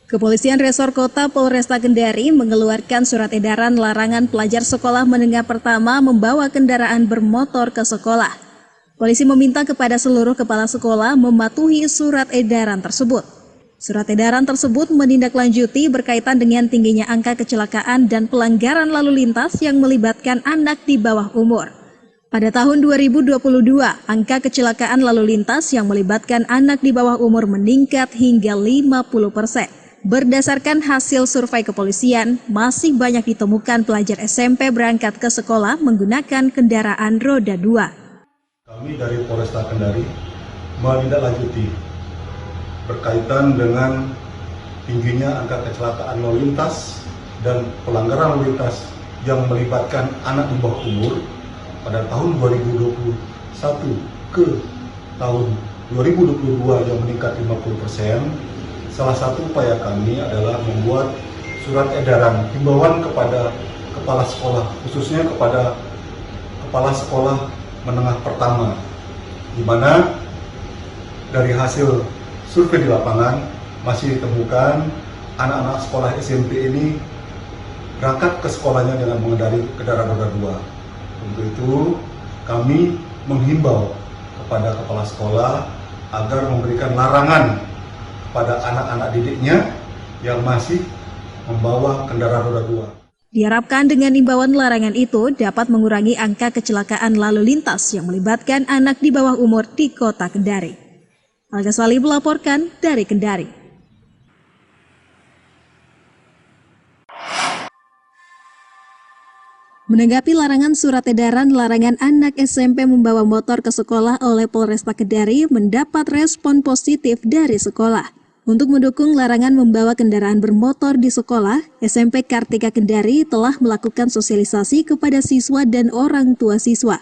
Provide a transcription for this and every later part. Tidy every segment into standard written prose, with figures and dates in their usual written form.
Kepolisian Resor Kota Polresta Kendari mengeluarkan surat edaran larangan pelajar sekolah menengah pertama membawa kendaraan bermotor ke sekolah. Polisi meminta kepada seluruh kepala sekolah mematuhi surat edaran tersebut. Surat edaran tersebut menindaklanjuti berkaitan dengan tingginya angka kecelakaan dan pelanggaran lalu lintas yang melibatkan anak di bawah umur. Pada tahun 2022, angka kecelakaan lalu lintas yang melibatkan anak di bawah umur meningkat hingga 50%. Berdasarkan hasil survei kepolisian, masih banyak ditemukan pelajar SMP berangkat ke sekolah menggunakan kendaraan roda 2. Kami dari Polresta Kendari menindaklanjuti berkaitan dengan tingginya angka kecelakaan lalu lintas dan pelanggaran lalu lintas yang melibatkan anak di bawah umur pada tahun 2021 ke tahun 2022 yang meningkat 50%. Salah satu upaya kami adalah membuat surat edaran himbauan kepada kepala sekolah, khususnya kepada kepala sekolah menengah pertama, di mana dari hasil survei di lapangan masih ditemukan anak-anak sekolah SMP ini berangkat ke sekolahnya dengan mengendarai kendaraan roda 2. Untuk itu kami menghimbau kepada kepala sekolah agar memberikan larangan pada anak-anak didiknya yang masih membawa kendaraan roda 2. Diharapkan dengan imbauan larangan itu dapat mengurangi angka kecelakaan lalu lintas yang melibatkan anak di bawah umur di Kota Kendari. Al-Ghazali melaporkan dari Kendari. Menanggapi larangan surat edaran larangan anak SMP membawa motor ke sekolah oleh Polresta Kendari mendapat respon positif dari sekolah. Untuk mendukung larangan membawa kendaraan bermotor di sekolah, SMP Kartika Kendari telah melakukan sosialisasi kepada siswa dan orang tua siswa.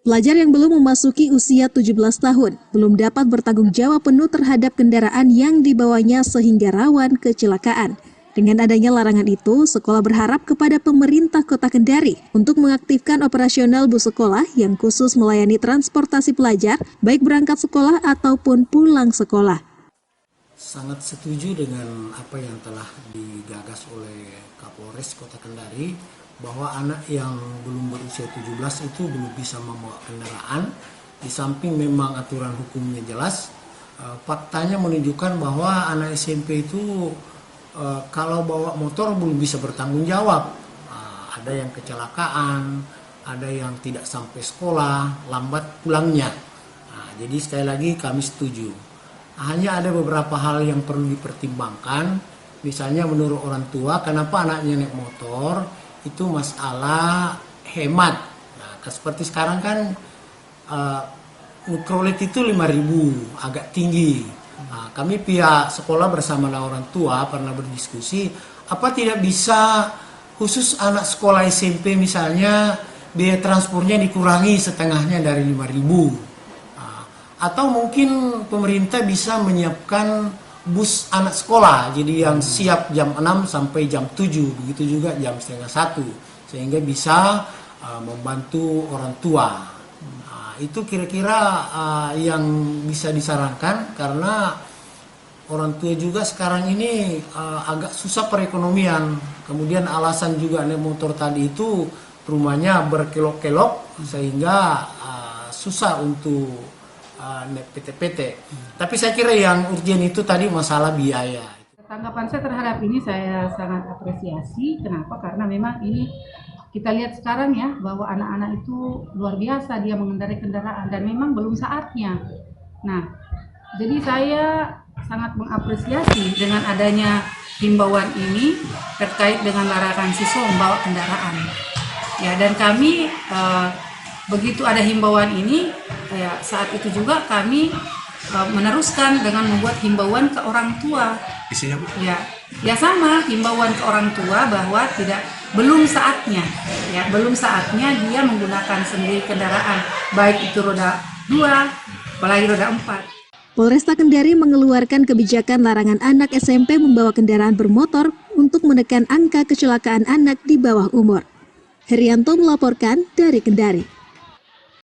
Pelajar yang belum memasuki usia 17 tahun belum dapat bertanggung jawab penuh terhadap kendaraan yang dibawanya sehingga rawan kecelakaan. Dengan adanya larangan itu, sekolah berharap kepada pemerintah Kota Kendari untuk mengaktifkan operasional bus sekolah yang khusus melayani transportasi pelajar, baik berangkat sekolah ataupun pulang sekolah. Sangat setuju dengan apa yang telah digagas oleh Kapolres Kota Kendari, bahwa anak yang belum berusia 17 itu belum bisa membawa kendaraan. Di samping memang aturan hukumnya jelas, faktanya menunjukkan bahwa anak SMP itu kalau bawa motor belum bisa bertanggung jawab. Ada yang kecelakaan, ada yang tidak sampai sekolah, lambat pulangnya. Jadi sekali lagi kami setuju. Hanya ada beberapa hal yang perlu dipertimbangkan. Misalnya menurut orang tua, kenapa anaknya naik motor, itu masalah hemat. Nah, seperti sekarang kan mikrolet itu 5.000, agak tinggi. Nah, kami pihak sekolah bersama orang tua pernah berdiskusi, apa tidak bisa khusus anak sekolah SMP misalnya biaya transportnya dikurangi setengahnya dari 5.000. Atau mungkin pemerintah bisa menyiapkan bus anak sekolah, jadi yang siap jam 6 sampai jam 7, begitu juga jam setengah 1, sehingga bisa membantu orang tua. Itu kira-kira yang bisa disarankan, karena orang tua juga sekarang ini agak susah perekonomian. Kemudian alasan juga naik motor tadi itu rumahnya berkelok-kelok, sehingga susah untuk naik PT-PT. Tapi saya kira yang urgent itu tadi masalah biaya. Tanggapan saya terhadap ini saya sangat apresiasi. Kenapa? Karena memang ini kita lihat sekarang ya, bahwa anak-anak itu luar biasa dia mengendarai kendaraan dan memang belum saatnya. Nah, jadi saya sangat mengapresiasi dengan adanya himbauan ini terkait dengan larangan siswa membawa kendaraan. Ya, dan kami begitu ada himbauan ini, ya, saat itu juga kami meneruskan dengan membuat himbauan ke orang tua. Isinya Bu? Ya sama, himbauan ke orang tua bahwa belum saatnya, ya belum saatnya dia menggunakan sendiri kendaraan, baik itu roda 2, apalagi roda 4. Polresta Kendari mengeluarkan kebijakan larangan anak SMP membawa kendaraan bermotor untuk menekan angka kecelakaan anak di bawah umur. Herianto melaporkan dari Kendari.